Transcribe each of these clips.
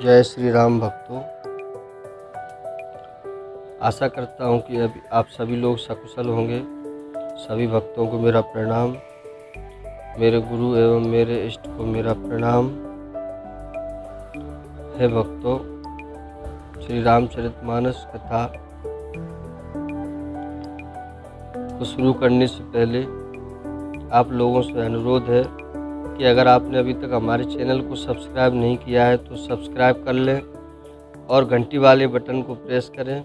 जय श्री राम भक्तों। आशा करता हूँ कि अभी आप सभी लोग सकुशल होंगे। सभी भक्तों को मेरा प्रणाम, मेरे गुरु एवं मेरे इष्ट को मेरा प्रणाम। हे भक्तों, श्री रामचरितमानस कथा को शुरू करने से पहले आप लोगों से अनुरोध है कि अगर आपने अभी तक हमारे चैनल को सब्सक्राइब नहीं किया है तो सब्सक्राइब कर लें और घंटी वाले बटन को प्रेस करें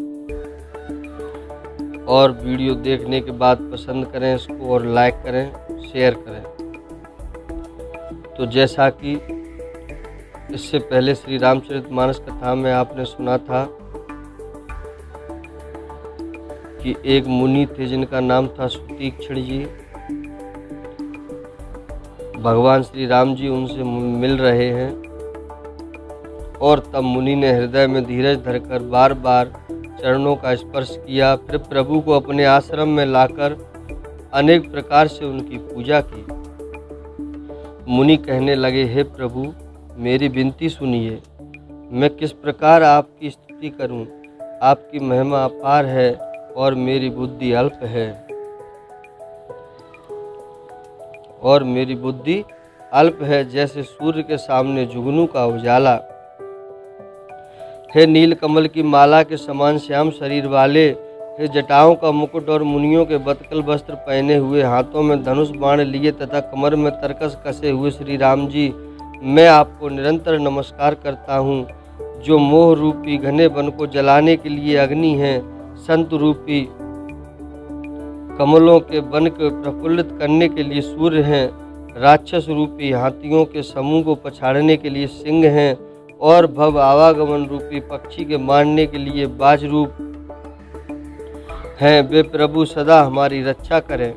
और वीडियो देखने के बाद पसंद करें इसको और लाइक करें, शेयर करें। तो जैसा कि इससे पहले श्री रामचरितमानस कथा में आपने सुना था कि एक मुनि थे जिनका नाम था सुतीक्षण जी। भगवान श्री राम जी उनसे मिल रहे हैं और तब मुनि ने हृदय में धीरज धरकर बार बार चरणों का स्पर्श किया। फिर प्रभु को अपने आश्रम में लाकर अनेक प्रकार से उनकी पूजा की। मुनि कहने लगे, हे प्रभु, मेरी विनती सुनिए। मैं किस प्रकार आपकी स्तुति करूं? आपकी महिमा अपार है और मेरी बुद्धि अल्प है, जैसे सूर्य के सामने जुगनू का उजाला। हे नील कमल की माला के समान श्याम शरीर वाले, हे जटाओं का मुकुट और मुनियों के बतकल वस्त्र पहने हुए, हाथों में धनुष बाण लिए तथा कमर में तरकस कसे हुए श्री राम जी, मैं आपको निरंतर नमस्कार करता हूँ। जो मोह रूपी घने वन को जलाने के लिए अग्नि है, संत रूपी कमलों के वन को प्रफुल्लित करने के लिए सूर्य हैं, राक्षस रूपी हाथियों के समूह को पछाड़ने के लिए सिंह हैं और भव आवागमन रूपी पक्षी के मारने के लिए बाज रूप हैं, वे प्रभु सदा हमारी रक्षा करें।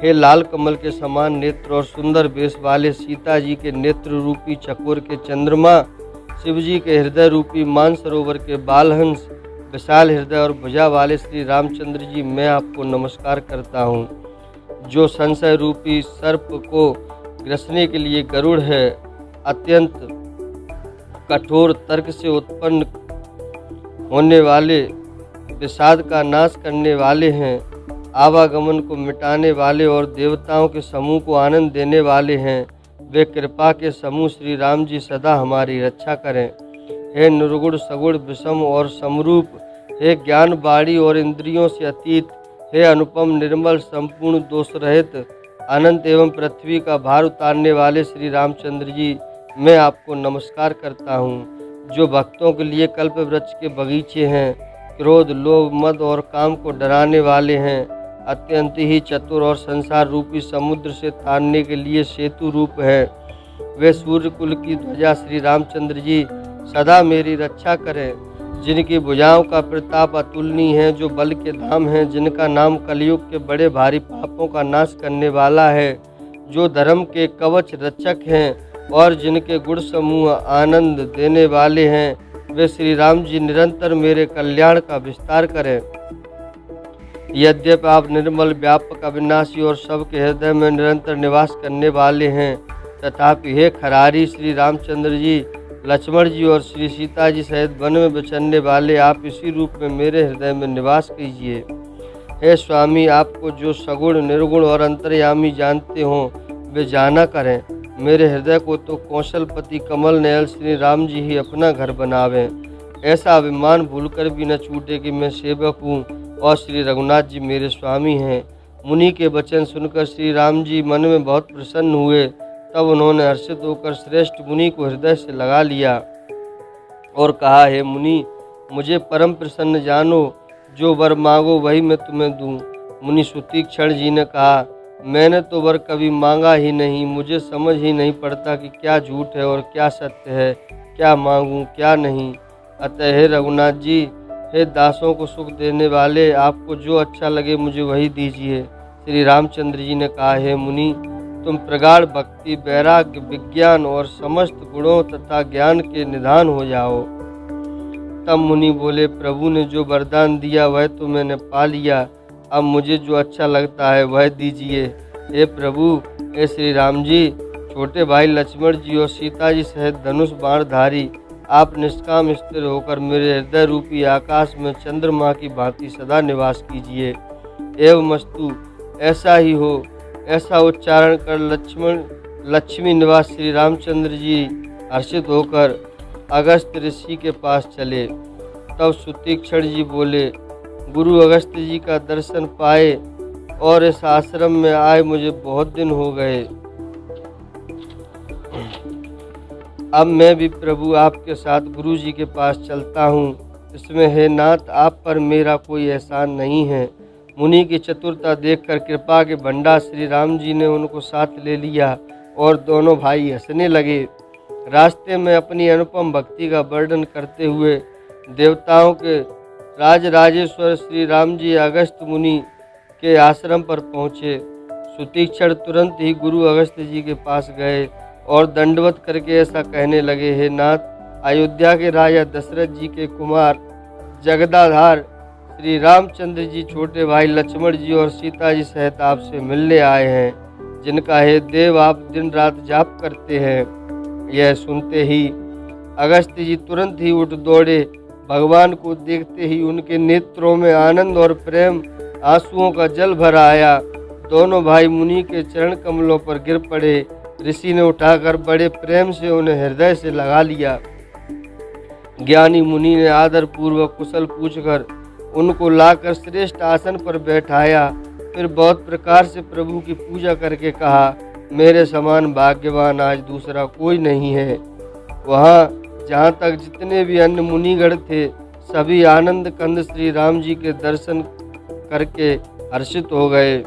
हे लाल कमल के समान नेत्र और सुंदर वेश वाले सीता जी के नेत्र रूपी चकोर के चंद्रमा, शिव जी के हृदय रूपी मानसरोवर के बालहंस, विशाल हृदय और भुजा वाले श्री रामचंद्र जी, मैं आपको नमस्कार करता हूँ। जो संशय रूपी सर्प को ग्रसने के लिए गरुड़ है, अत्यंत कठोर तर्क से उत्पन्न होने वाले, विषाद का नाश करने वाले हैं, आवागमन को मिटाने वाले और देवताओं के समूह को आनंद देने वाले हैं, वे कृपा के समूह श्री राम जी सदा हमारी रक्षा करें। हे निर्गुण सगुण विषम और समरूप, हे ज्ञान बाणी और इंद्रियों से अतीत, हे अनुपम निर्मल संपूर्ण दोष रहित, अनंत एवं पृथ्वी का भार उतारने वाले श्री रामचंद्र जी, मैं आपको नमस्कार करता हूँ। जो भक्तों के लिए कल्प वृक्ष के बगीचे हैं, क्रोध लोभ मद और काम को डराने वाले हैं, अत्यंत ही चतुर और संसार रूपी समुद्र से तारने के लिए सेतु रूप है, वे सूर्य कुल की ध्वजा श्री रामचंद्र जी सदा मेरी रक्षा करें। जिनकी भुजाओं का प्रताप अतुलनीय है, जो बल के धाम हैं, जिनका नाम कलयुग के बड़े भारी पापों का नाश करने वाला है, जो धर्म के कवच रक्षक हैं और जिनके गुण समूह आनंद देने वाले हैं, वे श्री राम जी निरंतर मेरे कल्याण का विस्तार करें। यद्यपि आप निर्मल व्यापक अविनाशी और सबके हृदय में निरंतर निवास करने वाले हैं, तथापि हे खरारी श्री रामचंद्र जी, लक्ष्मण जी और श्री सीता जी सहित वन में विचरने वाले, आप इसी रूप में मेरे हृदय में निवास कीजिए। हे स्वामी, आपको जो सगुण निर्गुण और अंतर्यामी जानते हों वे जाना करें। मेरे हृदय को तो कौशलपति कमल नयन श्री राम जी ही अपना घर बनावें। ऐसा अभिमान भूलकर भी न छूटे कि मैं सेवक हूँ और श्री रघुनाथ जी मेरे स्वामी हैं। मुनि के वचन सुनकर श्री राम जी मन में बहुत प्रसन्न हुए। तब उन्होंने हर्षित होकर श्रेष्ठ मुनि को हृदय से लगा लिया और कहा, हे मुनि, मुझे परम प्रसन्न जानो, जो वर मांगो वही मैं तुम्हें दूं। मुनि सुतीक्षण जी ने कहा, मैंने तो वर कभी मांगा ही नहीं, मुझे समझ ही नहीं पड़ता कि क्या झूठ है और क्या सत्य है, क्या मांगूं क्या नहीं। अतः हे रघुनाथ जी, हे दासों को सुख देने वाले, आपको जो अच्छा लगे मुझे वही दीजिए। श्री रामचंद्र जी ने कहा, हे मुनि, तुम प्रगाढ़ भक्ति, वैराग्य, विज्ञान और समस्त गुणों तथा ज्ञान के निधान हो जाओ। तब मुनि बोले, प्रभु ने जो वरदान दिया वह तो मैंने पा लिया, अब मुझे जो अच्छा लगता है वह दीजिए। हे प्रभु, हे श्री राम जी, छोटे भाई लक्ष्मण जी और सीता जी सहित धनुष बाणधारी आप निष्काम स्थिर होकर मेरे हृदय रूपी आकाश में चंद्रमा की भांति सदा निवास कीजिए। एवं मस्तु, ऐसा ही हो। ऐसा उच्चारण कर लक्ष्मी निवास श्री रामचंद्र जी हर्षित होकर अगस्त ऋषि के पास चले। तब सुतीक्षण जी बोले, गुरु अगस्त जी का दर्शन पाए और इस आश्रम में आए मुझे बहुत दिन हो गए। अब मैं भी प्रभु आपके साथ गुरु जी के पास चलता हूँ। इसमें हे नाथ, आप पर मेरा कोई एहसान नहीं है। मुनि की चतुरता देखकर कृपा के भंडार श्री राम जी ने उनको साथ ले लिया और दोनों भाई हंसने लगे। रास्ते में अपनी अनुपम भक्ति का वर्णन करते हुए देवताओं के राजराजेश्वर श्री राम जी अगस्त मुनि के आश्रम पर पहुँचे। सुतीक्षण तुरंत ही गुरु अगस्त जी के पास गए और दंडवत करके ऐसा कहने लगे, हे नाथ, अयोध्या के राजा दशरथ जी के कुमार जगदाधार श्री रामचंद्र जी छोटे भाई लक्ष्मण जी और सीता जी सहित आपसे मिलने आए हैं, जिनका हे देव आप दिन रात जाप करते हैं। यह सुनते ही अगस्त जी तुरंत ही उठ दौड़े। भगवान को देखते ही उनके नेत्रों में आनंद और प्रेम आंसुओं का जल भर आया। दोनों भाई मुनि के चरण कमलों पर गिर पड़े। ऋषि ने उठाकर बड़े प्रेम से उन्हें हृदय से लगा लिया। ज्ञानी मुनि ने आदर पूर्वक कुशल पूछकर उनको लाकर श्रेष्ठ आसन पर बैठाया। फिर बहुत प्रकार से प्रभु की पूजा करके कहा, मेरे समान भाग्यवान आज दूसरा कोई नहीं है। वहाँ जहाँ तक जितने भी अन्य मुनिगण थे, सभी आनंद कंद श्री राम जी के दर्शन करके हर्षित हो गए।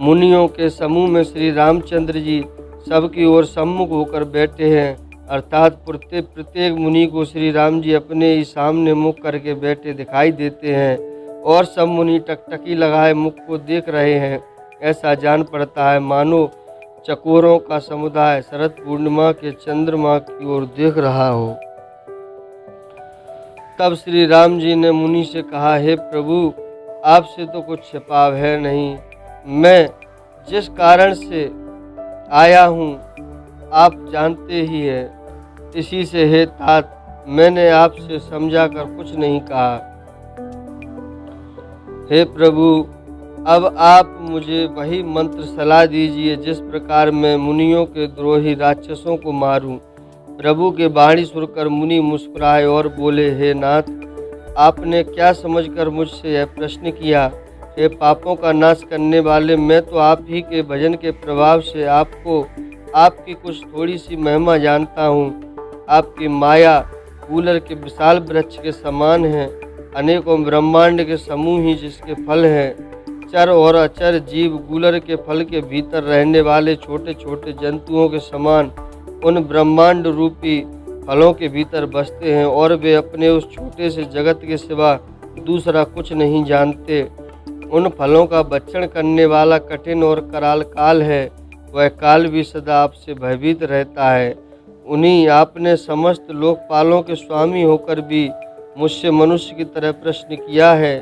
मुनियों के समूह में श्री रामचंद्र जी सबकी ओर सम्मुख होकर बैठे हैं, अर्थात प्रत्येक मुनि को श्री राम जी अपने ही सामने मुख करके बैठे दिखाई देते हैं और सब मुनि टकटकी लगाए मुख को देख रहे हैं। ऐसा जान पड़ता है मानो चकोरों का समुदाय शरद पूर्णिमा के चंद्रमा की ओर देख रहा हो। तब श्री राम जी ने मुनि से कहा, हे प्रभु, आपसे तो कुछ छिपाव है नहीं। मैं जिस कारण से आया हूँ आप जानते ही हैं। इसी से हे तात, मैंने आपसे समझा कर कुछ नहीं कहा। हे प्रभु, अब आप मुझे वही मंत्र सलाह दीजिए जिस प्रकार मैं मुनियों के द्रोही राक्षसों को मारूं। प्रभु के वाणी सुनकर मुनि मुस्कुराए और बोले, हे नाथ, आपने क्या समझकर मुझसे यह प्रश्न किया? हे पापों का नाश करने वाले, मैं तो आप ही के भजन के प्रभाव से आपकी कुछ थोड़ी सी महिमा जानता हूँ। आपकी माया कूलर के विशाल वृक्ष के समान है, अनेकों ब्रह्मांड के समूह ही जिसके फल हैं। चर और अचर जीव गूलर के फल के भीतर रहने वाले छोटे छोटे जंतुओं के समान उन ब्रह्मांड रूपी फलों के भीतर बसते हैं और वे अपने उस छोटे से जगत के सिवा दूसरा कुछ नहीं जानते। उन फलों का भक्षण करने वाला कठिन और कराल काल है, वह काल भी सदा आपसे भयभीत रहता है। उन्हीं आपने समस्त लोकपालों के स्वामी होकर भी मुझसे मनुष्य की तरह प्रश्न किया है।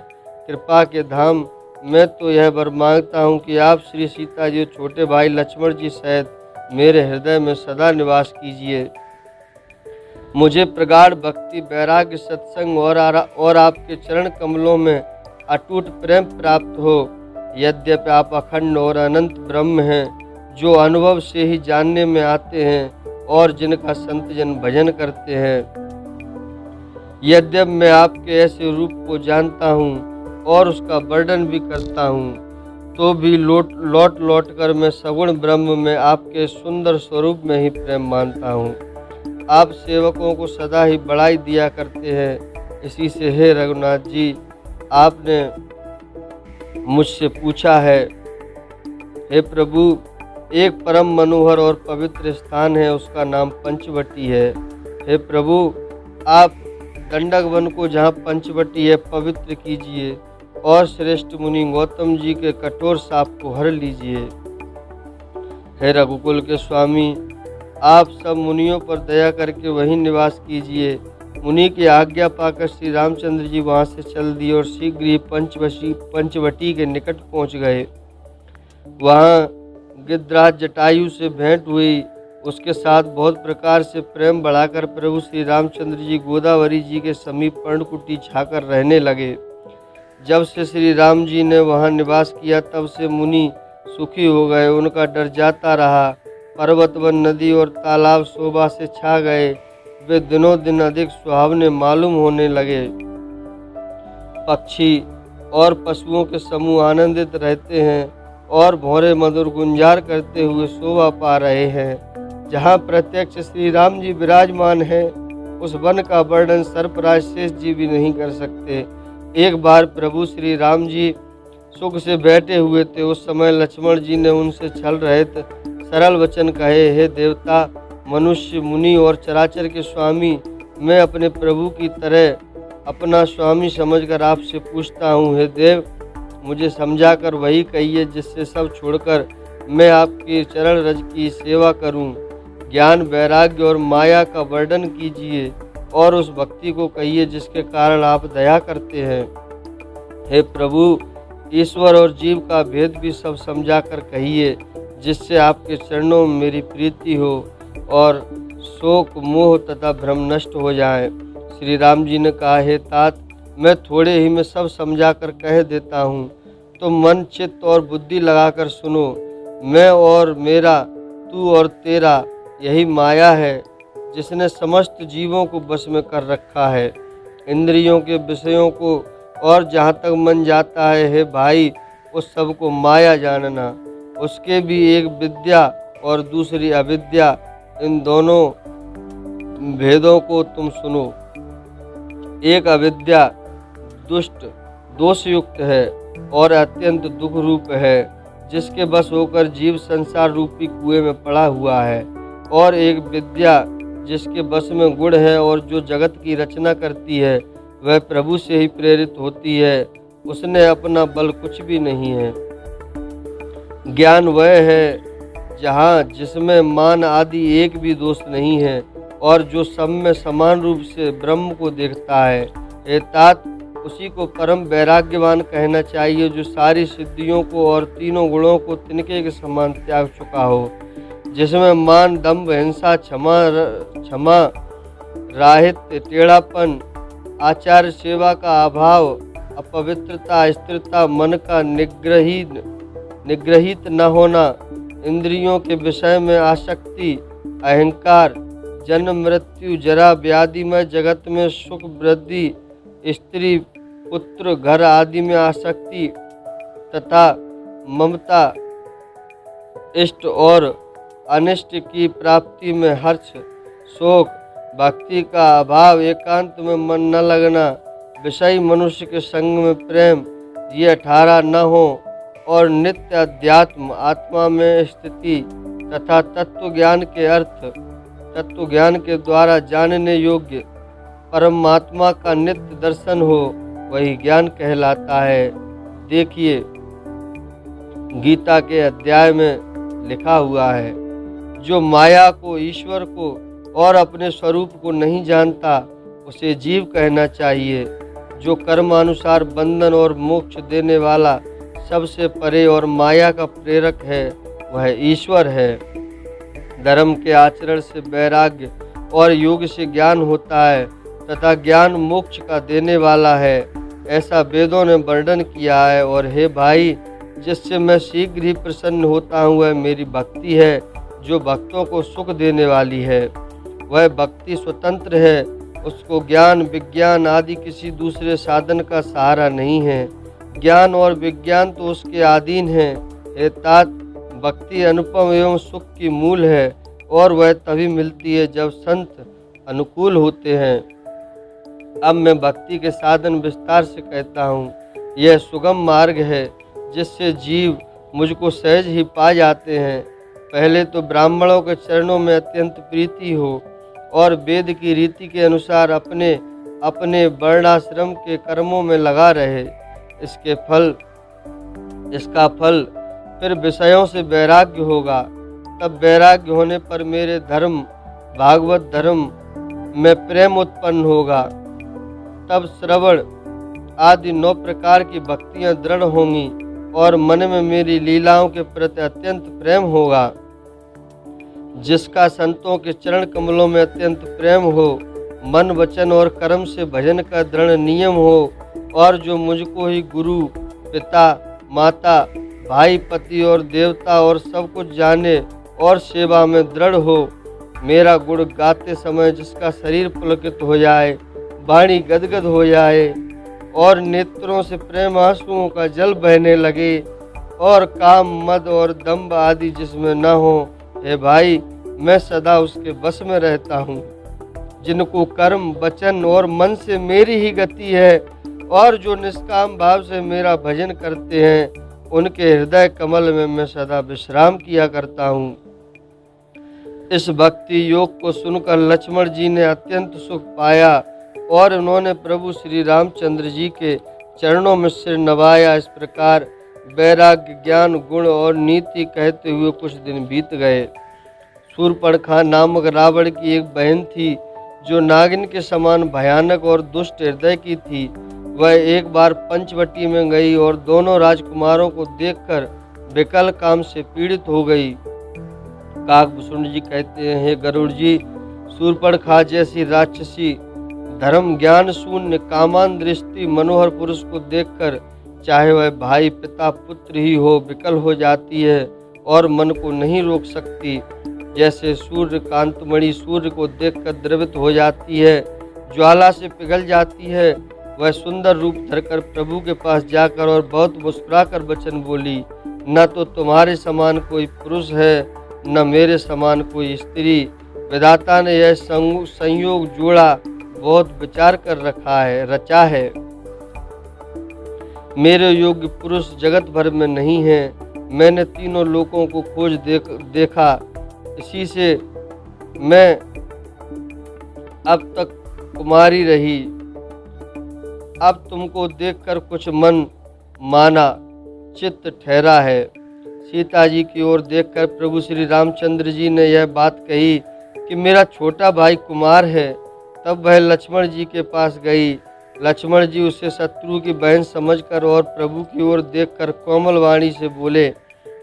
कृपा के धाम, मैं तो यह वर मांगता हूँ कि आप श्री सीता जी छोटे भाई लक्ष्मण जी सहित मेरे हृदय में सदा निवास कीजिए। मुझे प्रगाढ़ भक्ति, वैराग्य, सत्संग और आपके चरण कमलों में अटूट प्रेम प्राप्त हो। यद्यपि आप अखंड और अनंत ब्रह्म हैं, जो अनुभव से ही जानने में आते हैं और जिनका संतजन भजन करते हैं। यद्यपि मैं आपके ऐसे रूप को जानता हूँ और उसका वर्णन भी करता हूँ, तो भी लौट कर मैं सगुण ब्रह्म में आपके सुंदर स्वरूप में ही प्रेम मानता हूँ। आप सेवकों को सदा ही बढ़ाई दिया करते हैं। इसी से हे रघुनाथ जी, आपने मुझसे पूछा है। हे प्रभु, एक परम मनोहर और पवित्र स्थान है, उसका नाम पंचवटी है। हे प्रभु, आप दंडक वन को जहाँ पंचवटी है पवित्र कीजिए और श्रेष्ठ मुनि गौतम जी के कठोर शाप को हर लीजिए। हे रघुकुल के स्वामी, आप सब मुनियों पर दया करके वहीं निवास कीजिए। मुनि की आज्ञा पाकर श्री रामचंद्र जी वहाँ से चल दिए और शीघ्र ही पंचवटी के निकट पहुँच गए। वहाँ गिद्धराज जटायु से भेंट हुई। उसके साथ बहुत प्रकार से प्रेम बढ़ाकर प्रभु श्री रामचंद्र जी गोदावरी जी के समीप पर्णकुटी छाकर रहने लगे। जब से श्री राम जी ने वहाँ निवास किया तब से मुनि सुखी हो गए। उनका डर जाता रहा। पर्वत वन नदी और तालाब शोभा से छा गए। वे दिनों दिन अधिक सुहावने मालूम होने लगे। पक्षी और पशुओं के समूह आनंदित रहते हैं और भौरे मधुर गुंजार करते हुए शोभा पा रहे हैं। जहाँ प्रत्यक्ष श्री राम जी विराजमान हैं, उस वन का वर्णन सर्पराज शेष जी भी नहीं कर सकते। एक बार प्रभु श्री राम जी सुख से बैठे हुए थे। उस समय लक्ष्मण जी ने उनसे छल रहित सरल वचन कहे, हे देवता, मनुष्य, मुनि और चराचर के स्वामी, मैं अपने प्रभु की तरह अपना स्वामी समझकर आपसे पूछता हूँ। हे देव, मुझे समझाकर वही कहिए जिससे सब छोड़कर मैं आपके चरण रज की सेवा करूँ। ज्ञान, वैराग्य और माया का वर्णन कीजिए और उस भक्ति को कहिए जिसके कारण आप दया करते हैं। हे प्रभु, ईश्वर और जीव का भेद भी सब समझाकर कहिए, जिससे आपके चरणों में मेरी प्रीति हो और शोक, मोह तथा भ्रम नष्ट हो जाए। श्री राम जी ने कहा, हे तात, मैं थोड़े ही में सब समझाकर कह देता हूँ, तो मन, चित्त और बुद्धि लगाकर सुनो। मैं और मेरा, तू और तेरा, यही माया है जिसने समस्त जीवों को बस में कर रखा है। इंद्रियों के विषयों को और जहाँ तक मन जाता है, हे भाई, उस सब को माया जानना। उसके भी एक विद्या और दूसरी अविद्या, इन दोनों भेदों को तुम सुनो। एक अविद्या दुष्ट, दोषयुक्त है और अत्यंत दुख रूप है, जिसके बस होकर जीव संसार रूपी कुएं में पड़ा हुआ है। और एक विद्या जिसके बस में गुण है और जो जगत की रचना करती है, वह प्रभु से ही प्रेरित होती है। उसने अपना बल कुछ भी नहीं है। ज्ञान वह है जहाँ जिसमें मान आदि एक भी दोष नहीं है और जो सब में समान रूप से ब्रह्म को देखता है। हे तात, उसी को परम वैराग्यवान कहना चाहिए, जो सारी सिद्धियों को और तीनों गुणों को तिनके के समान त्याग चुका हो, जिसमें मान, दंभ, हिंसा, क्षमा, राहित्य, टेढ़ापन, आचार्य सेवा का अभाव, अपवित्रता, स्थिरता, मन का निग्रहित न होना, इंद्रियों के विषय में आसक्ति, अहंकार, जन्म, मृत्यु, जरा, व्याधि में जगत में सुख, वृद्धि, स्त्री, पुत्र, घर आदि में आसक्ति तथा ममता, इष्ट और अनिष्ट की प्राप्ति में हर्ष, शोक, भक्ति का अभाव, एकांत में मन न लगना, विषयी मनुष्य के संग में प्रेम, ये 18 न हो, और नित्य अध्यात्म, आत्मा में स्थिति तथा तत्व ज्ञान के अर्थ, तत्व ज्ञान के द्वारा जानने योग्य परमात्मा का नित्य दर्शन हो, वही ज्ञान कहलाता है। देखिए, गीता के अध्याय में लिखा हुआ है, जो माया को, ईश्वर को और अपने स्वरूप को नहीं जानता, उसे जीव कहना चाहिए। जो कर्मानुसार बंधन और मोक्ष देने वाला, सबसे परे और माया का प्रेरक है, वह ईश्वर है। धर्म के आचरण से वैराग्य और योग से ज्ञान होता है तथा ज्ञान मोक्ष का देने वाला है, ऐसा वेदों ने वर्णन किया है। और हे भाई, जिससे मैं शीघ्र ही प्रसन्न होता हूँ, वह मेरी भक्ति है, जो भक्तों को सुख देने वाली है। वह भक्ति स्वतंत्र है, उसको ज्ञान, विज्ञान आदि किसी दूसरे साधन का सहारा नहीं है। ज्ञान और विज्ञान तो उसके अधीन है। हे तात, भक्ति अनुपम एवं सुख की मूल है और वह तभी मिलती है जब संत अनुकूल होते हैं। अब मैं भक्ति के साधन विस्तार से कहता हूँ। यह सुगम मार्ग है जिससे जीव मुझको सहज ही पा जाते हैं। पहले तो ब्राह्मणों के चरणों में अत्यंत प्रीति हो और वेद की रीति के अनुसार अपने अपने वर्णाश्रम के कर्मों में लगा रहे। इसका फल फिर विषयों से वैराग्य होगा। तब वैराग्य होने पर मेरे धर्म, भागवत धर्म में प्रेम उत्पन्न होगा। तब श्रवण आदि 9 प्रकार की भक्तियां दृढ़ होंगी और मन में मेरी लीलाओं के प्रति अत्यंत प्रेम होगा। जिसका संतों के चरण कमलों में अत्यंत प्रेम हो, मन वचन और कर्म से भजन का दृढ़ नियम हो, और जो मुझको ही गुरु, पिता, माता, भाई, पति और देवता और सब कुछ जाने और सेवा में दृढ़ हो। मेरा गुण गाते समय जिसका शरीर पुलकित हो जाए, वाणी गदगद हो जाए और नेत्रों से प्रेम आंसुओं का जल बहने लगे, और काम, मद और दंभ आदि जिसमें न हो, हे भाई, मैं सदा उसके बस में रहता हूँ। जिनको कर्म, वचन और मन से मेरी ही गति है, और जो निष्काम भाव से मेरा भजन करते हैं, उनके हृदय कमल में मैं सदा विश्राम किया करता हूँ। इस भक्ति योग को सुनकर लक्ष्मण जी ने अत्यंत सुख पाया, और उन्होंने प्रभु श्री रामचंद्र जी के चरणों में सिर नवाया। इस प्रकार वैराग्य, ज्ञान, गुण और नीति कहते हुए कुछ दिन बीत गए। शूर्पणखा नामक रावण की एक बहन थी, जो नागिन के समान भयानक और दुष्ट हृदय की थी। वह एक बार पंचवटी में गई और दोनों राजकुमारों को देखकर विकल काम से पीड़ित हो गई। काकभूषुंड जी कहते हैं, हे गरुड़ जी, शूर्पणखा जैसी राक्षसी धर्म ज्ञान शून्य कामान दृष्टि मनोहर पुरुष को देखकर, चाहे वह भाई, पिता, पुत्र ही हो, विकल हो जाती है और मन को नहीं रोक सकती। जैसे सूर्य कांतमणि सूर्य को देखकर द्रवित हो जाती है, ज्वाला से पिघल जाती है, वह सुंदर रूप धरकर प्रभु के पास जाकर और बहुत मुस्कुराकर वचन बोली, न तो तुम्हारे समान कोई पुरुष है, न मेरे समान कोई स्त्री। विधाता ने यह संयोग जोड़ा बहुत विचार कर रचा है। मेरे योग्य पुरुष जगत भर में नहीं है। मैंने तीनों लोकों को खोज देखा, इसी से मैं अब तक कुमारी रही। अब तुमको देखकर कुछ मन माना, चित्त ठहरा है। सीता जी की ओर देखकर प्रभु श्री रामचंद्र जी ने यह बात कही कि मेरा छोटा भाई कुमार है। तब वह लक्ष्मण जी के पास गई। लक्ष्मण जी उसे शत्रु की बहन समझकर और प्रभु की ओर देखकर कोमल वाणी से बोले,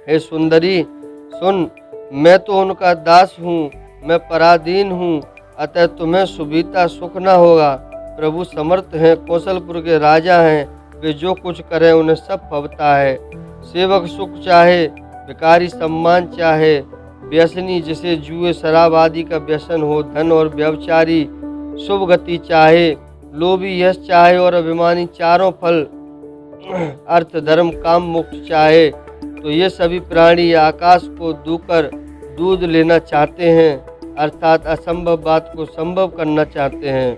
हे सुंदरी, सुन, मैं तो उनका दास हूँ, मैं पराधीन हूँ, अतः तुम्हें सुविधा सुख न होगा। प्रभु समर्थ हैं, कौशलपुर के राजा हैं, वे जो कुछ करें उन्हें सब फबता है। सेवक सुख चाहे, भिखारी सम्मान चाहे, व्यसनी जिसे जुए शराब आदि का व्यसन हो, धन और व्यभिचारी शुभ गति चाहे, लोभी यश चाहे और अभिमानी चारों फल अर्थ धर्म काम मोक्ष चाहे, तो ये सभी प्राणी आकाश को दूकर दूध लेना चाहते हैं, अर्थात असंभव बात को संभव करना चाहते हैं।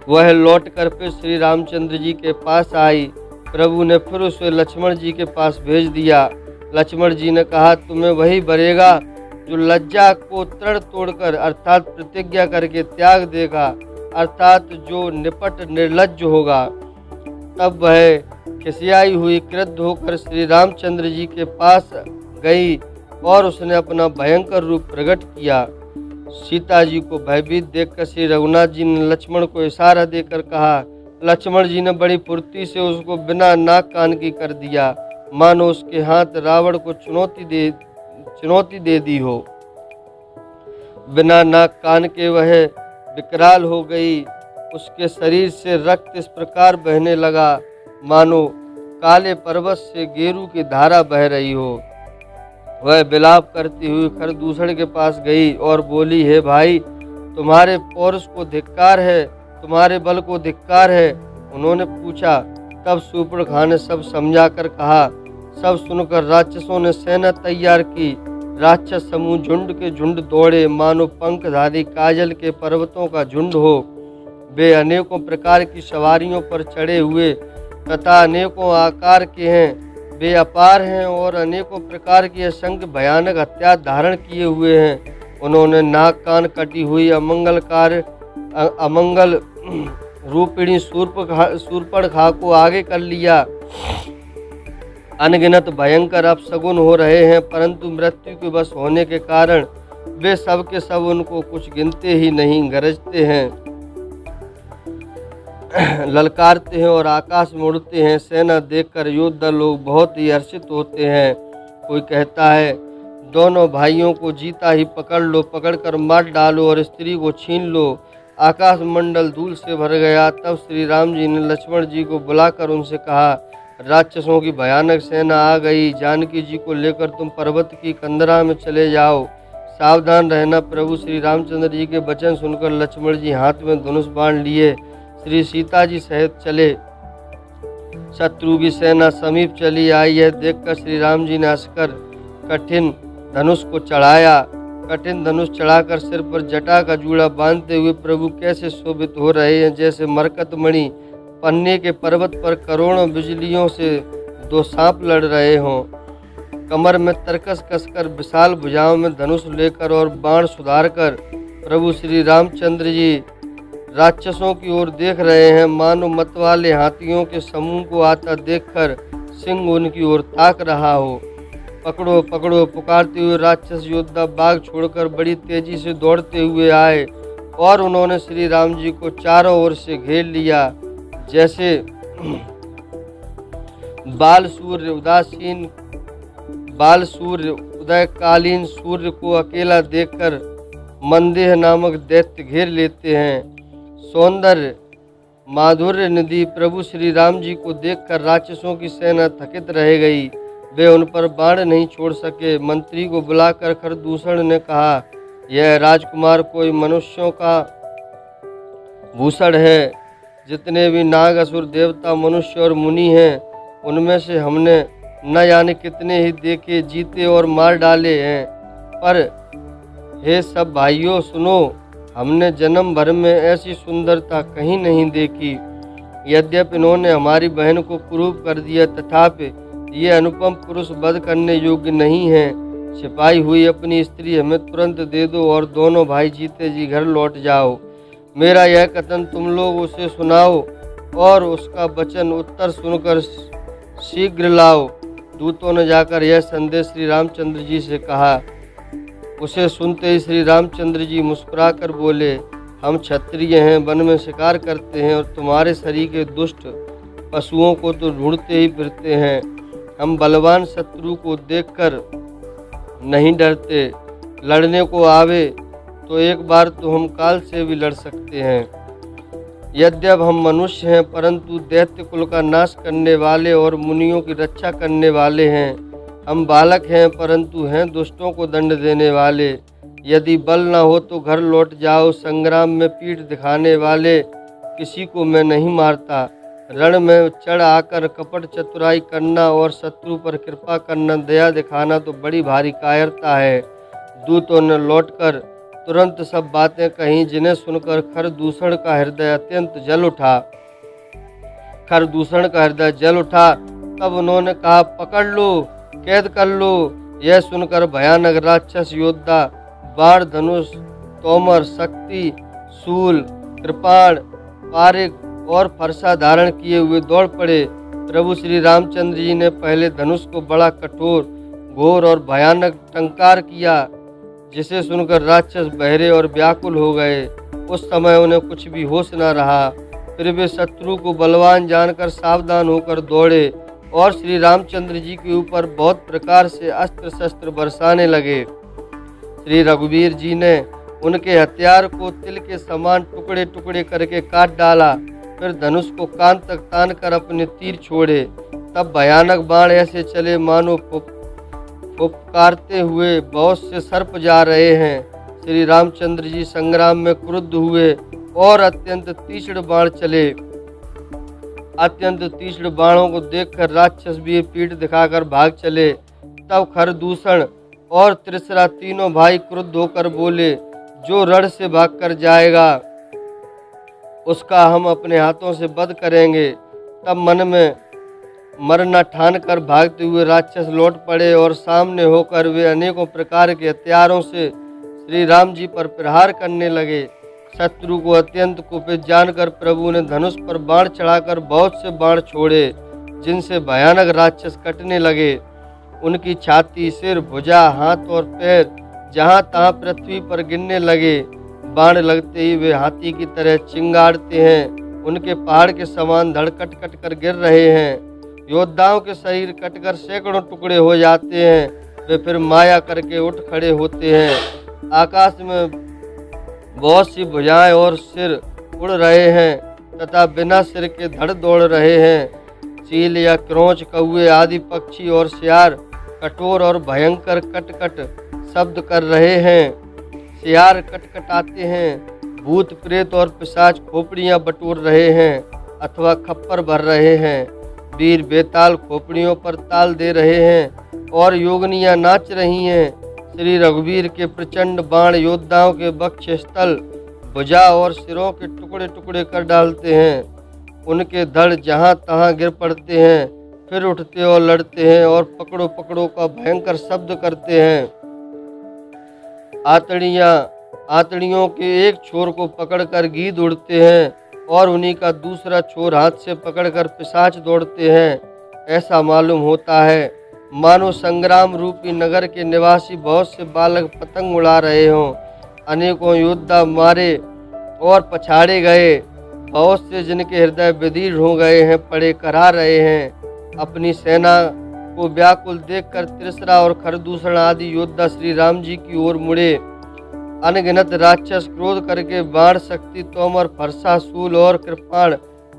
वह लौटकर फिर श्री रामचंद्र जी के पास आई। प्रभु ने फिर उसे लक्ष्मण जी के पास भेज दिया। लक्ष्मण जी ने कहा, तुम्हें वही बरेगा जो लज्जा को तड़ तोड़कर अर्थात प्रतिज्ञा करके त्याग देगा, अर्थात जो निपट निर्लज्ज होगा। तब वह खिसियाई हुई क्रुद्ध होकर श्री रामचंद्र जी के पास गई और उसने अपना भयंकर रूप प्रकट किया। सीता जी को भयभीत देखकर श्री रघुनाथ जी ने लक्ष्मण को इशारा देकर कहा। लक्ष्मण जी ने बड़ी फुर्ती से उसको बिना नाक कान की कर दिया, मानो उसके हाथ रावण को चुनौती दे दी हो। बिना नाक कान के वह विकराल हो गई। उसके शरीर से रक्त इस प्रकार बहने लगा, मानो काले पर्वत से गेरू की धारा बह रही हो। वह विलाप करती हुई खरदूषण के पास गई और बोली, हे भाई, तुम्हारे पौरुष को धिक्कार है, तुम्हारे बल को धिक्कार है। उन्होंने पूछा। तब शूर्पणखा ने सब समझाकर कहा। सब सुनकर राक्षसों ने सेना तैयार की। राक्षस समूह झुंड के झुंड दौड़े, मानो पंखधारी काजल के पर्वतों का झुंड हो। वे अनेकों प्रकार की सवारियों पर चढ़े हुए तथा अनेकों आकार के हैं। वे अपार हैं और अनेकों प्रकार की असंख्य भयानक हथियार धारण किए हुए हैं। उन्होंने नाक कान कटी हुई अमंगल रूपिणी शूर्पणखा को आगे कर लिया। अनगिनत भयंकर अपशगुन हो रहे हैं, परंतु मृत्यु के वश होने के कारण वे सब के सब उनको कुछ गिनते ही नहीं, गरजते हैं, ललकारते हैं और आकाश में उड़ते हैं। सेना देखकर योद्धा लोग बहुत ही हर्षित होते हैं। कोई कहता है, दोनों भाइयों को जीता ही पकड़ लो, पकड़कर मार डालो और स्त्री को छीन लो। आकाश मंडल धूल से भर गया। तब श्री राम जी ने लक्ष्मण जी को बुलाकर उनसे कहा, राक्षसों की भयानक सेना आ गई। जानकी जी को लेकर तुम पर्वत की कंदरा में चले जाओ, सावधान रहना। प्रभु श्री रामचंद्र जी के वचन सुनकर लक्ष्मण जी हाथ में धनुष बाण लिए श्री सीता जी सहित चले। शत्रु की सेना समीप चली आई। यह देखकर श्री राम जी ने हंसकर कठिन धनुष को चढ़ाया। कठिन धनुष चढ़ाकर सिर पर जटा का जूड़ा बांधते हुए प्रभु कैसे शोभित हो रहे हैं, जैसे मरकतमणि पन्ने के पर्वत पर करोड़ों बिजलियों से दो सांप लड़ रहे हों। कमर में तरकस कसकर विशाल भुजाओं में धनुष लेकर और बाण सुधार कर प्रभु श्री रामचंद्र जी राक्षसों की ओर देख रहे हैं। मानो मतवाले हाथियों के समूह को आता देखकर सिंह उनकी ओर ताक रहा हो। पकड़ो पकड़ो पुकारते हुए राक्षस योद्धा बाघ छोड़कर बड़ी तेजी से दौड़ते हुए आए और उन्होंने श्री राम जी को चारों ओर से घेर लिया। जैसे बाल सूर्य उदयकालीन सूर्य को अकेला देखकर मंदेह नामक दैत्य घेर लेते हैं। सौंदर्य माधुर्य निधि प्रभु श्री राम जी को देखकर राक्षसों की सेना थकित रह गई। वे उन पर बाण नहीं छोड़ सके। मंत्री को बुलाकर खरदूषण ने कहा, यह राजकुमार कोई मनुष्यों का भूषण है। जितने भी नाग असुर देवता मनुष्य और मुनि हैं, उनमें से हमने न जाने कितने ही देखे, जीते और मार डाले हैं। पर हे सब भाइयों सुनो, हमने जन्म भर में ऐसी सुंदरता कहीं नहीं देखी। यद्यपि इन्होंने हमारी बहन को कुरूप कर दिया, तथापि ये अनुपम पुरुष वध करने योग्य नहीं है। छिपाई हुई अपनी स्त्री हमें तुरंत दे दो और दोनों भाई जीते जी घर लौट जाओ। मेरा यह कथन तुम लोग उसे सुनाओ और उसका वचन उत्तर सुनकर शीघ्र लाओ। दूतों ने जाकर यह संदेश श्री रामचंद्र जी से कहा। उसे सुनते ही श्री रामचंद्र जी मुस्कुराकर बोले, हम क्षत्रिय हैं, वन में शिकार करते हैं और तुम्हारे शरीर के दुष्ट पशुओं को तो ढूंढते ही फिरते हैं। हम बलवान शत्रु को देखकर नहीं डरते। लड़ने को आवे तो एक बार तो हम काल से भी लड़ सकते हैं। यद्यपि हम मनुष्य हैं, परंतु दैत्य कुल का नाश करने वाले और मुनियों की रक्षा करने वाले हैं। हम बालक हैं, परंतु हैं दुष्टों को दंड देने वाले। यदि बल न हो तो घर लौट जाओ। संग्राम में पीठ दिखाने वाले किसी को मैं नहीं मारता। रण में चढ़ आकर कपट चतुराई करना और शत्रु पर कृपा करना, दया दिखाना तो बड़ी भारी कायरता है। दूतों ने लौटकर तुरंत सब बातें कहीं, जिन्हें सुनकर खरदूषण का हृदय अत्यंत जल उठा। तब उन्होंने कहा, पकड़ लो, कैद कर लो। यह सुनकर भयानक राक्षस योद्धा बाण, धनुष, तोमर, शक्ति, शूल, कृपाण, पारिक और फरसा धारण किए हुए दौड़ पड़े। प्रभु श्री रामचंद्र जी ने पहले धनुष को बड़ा कठोर, घोर और भयानक टंकार किया, जिसे सुनकर राक्षस बहरे और व्याकुल हो गए। उस समय उन्हें कुछ भी होश न रहा। फिर वे शत्रु को बलवान जानकर सावधान होकर दौड़े और श्री रामचंद्र जी के ऊपर बहुत प्रकार से अस्त्र शस्त्र बरसाने लगे। श्री रघुवीर जी ने उनके हथियार को तिल के समान टुकड़े टुकड़े करके काट डाला। फिर धनुष को कान तक तान कर अपने तीर छोड़े। तब भयानक बाण ऐसे चले मानो फुफकारते हुए बहुत से सर्प जा रहे हैं। श्री रामचंद्र जी संग्राम में क्रुद्ध हुए और अत्यंत तीक्ष्ण बाण चले। अत्यंत तीक्ष्ण बाणों को देखकर राक्षस भी पीठ दिखाकर भाग चले। तब खरदूषण और त्रिशरा तीनों भाई क्रुद्ध होकर बोले, जो रण से भागकर जाएगा उसका हम अपने हाथों से वध करेंगे। तब मन में मरना ठान कर भागते हुए राक्षस लौट पड़े और सामने होकर वे अनेकों प्रकार के हथियारों से श्री राम जी पर प्रहार करने लगे। शत्रु को अत्यंत कुपित जानकर प्रभु ने धनुष पर बाण चढ़ाकर बहुत से बाण छोड़े, जिनसे भयानक राक्षस कटने लगे। उनकी छाती, सिर, भुजा, हाथ और पैर जहाँ तहाँ पृथ्वी पर गिरने लगे। बाण लगते ही वे हाथी की तरह चिंगाड़ते हैं। उनके पहाड़ के समान धड़ कट कट कर गिर रहे हैं। योद्धाओं के शरीर कटकर सैकड़ों टुकड़े हो जाते हैं। वे फिर माया करके उठ खड़े होते हैं। आकाश में बहुत सी भुजाएं और सिर उड़ रहे हैं तथा बिना सिर के धड़ दौड़ रहे हैं। चील या क्रोंच, कौवे आदि पक्षी और सियार कठोर और भयंकर कट-कट शब्द कर रहे हैं। सियार कटकटाते हैं। भूत प्रेत और पिशाच खोपड़ियां बटोर रहे हैं अथवा खप्पर भर रहे हैं। वीर बेताल खोपड़ियों पर ताल दे रहे हैं और योगनियां नाच रही हैं। श्री रघुवीर के प्रचंड बाण योद्धाओं के वक्ष स्थल, भुजा और सिरों के टुकड़े टुकड़े कर डालते हैं। उनके धड़ जहां तहां गिर पड़ते हैं, फिर उठते और लड़ते हैं और पकड़ो पकड़ो का भयंकर शब्द करते हैं। आतड़ियों के एक छोर को पकड़कर गीद उड़ते हैं और उन्हीं का दूसरा छोर हाथ से पकड़कर पिशाच दौड़ते हैं। ऐसा मालूम होता है मानो संग्राम रूपी नगर के निवासी बहुत से बालक पतंग उड़ा रहे हों। अनेकों योद्धा मारे और पछाड़े गए, बहुत से जिनके हृदय विदीर्ण हो गए हैं पड़े करा रहे हैं। अपनी सेना को व्याकुल देखकर त्रिशरा और खरदूषण आदि योद्धा श्री राम जी की ओर मुड़े। अनगिनत राक्षस क्रोध करके बाण, शक्ति, तोमर, फरसा, शूल और कृपाण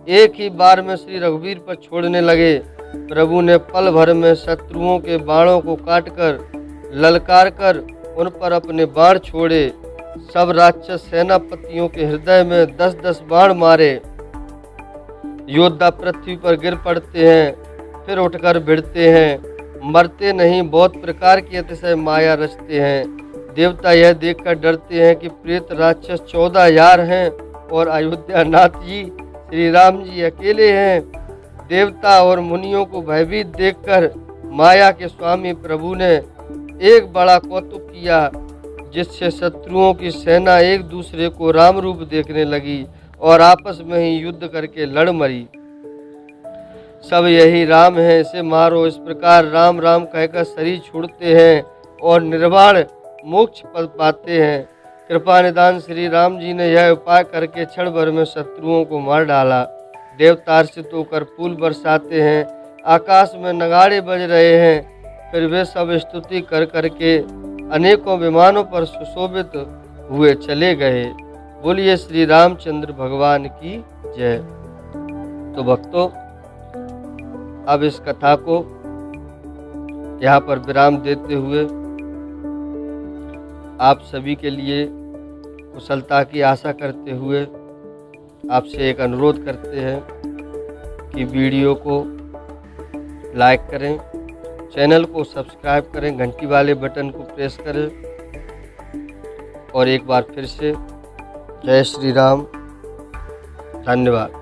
एक ही बार में श्री रघुवीर पर छोड़ने लगे। प्रभु ने पल भर में शत्रुओं के बाणों को काटकर ललकार कर उन पर अपने बाण छोड़े। सब राक्षस सेनापतियों के हृदय में 10-10 बाण मारे। योद्धा पृथ्वी पर गिर पड़ते हैं, फिर उठकर भिड़ते हैं, मरते नहीं, बहुत प्रकार की अतिशय माया रचते हैं। देवता यह देखकर डरते हैं कि प्रेत राक्षस 14,000 हैं और अयोध्या नाथ जी श्री राम जी अकेले हैं। देवता और मुनियों को भयभीत देखकर माया के स्वामी प्रभु ने एक बड़ा कौतुक किया, जिससे शत्रुओं की सेना एक दूसरे को राम रूप देखने लगी और आपस में ही युद्ध करके लड़ मरी। सब यही राम है, इसे मारो। इस प्रकार राम राम कहकर शरीर छोड़ते हैं और निर्वाण मोक्ष पद पाते हैं। कृपा निदान श्री राम जी ने यह उपाय करके क्षण भर में शत्रुओं को मार डाला। देवता हर्षित होकर फूल बरसाते हैं, आकाश में नगाड़े बज रहे हैं। फिर वे सब स्तुति कर करके अनेकों विमानों पर सुशोभित हुए चले गए। बोलिए श्री रामचंद्र भगवान की जय। तो भक्तों, अब इस कथा को यहाँ पर विराम देते हुए आप सभी के लिए कुशलता की आशा करते हुए आपसे एक अनुरोध करते हैं कि वीडियो को लाइक करें, चैनल को सब्सक्राइब करें, घंटी वाले बटन को प्रेस करें और एक बार फिर से जय श्री राम। धन्यवाद।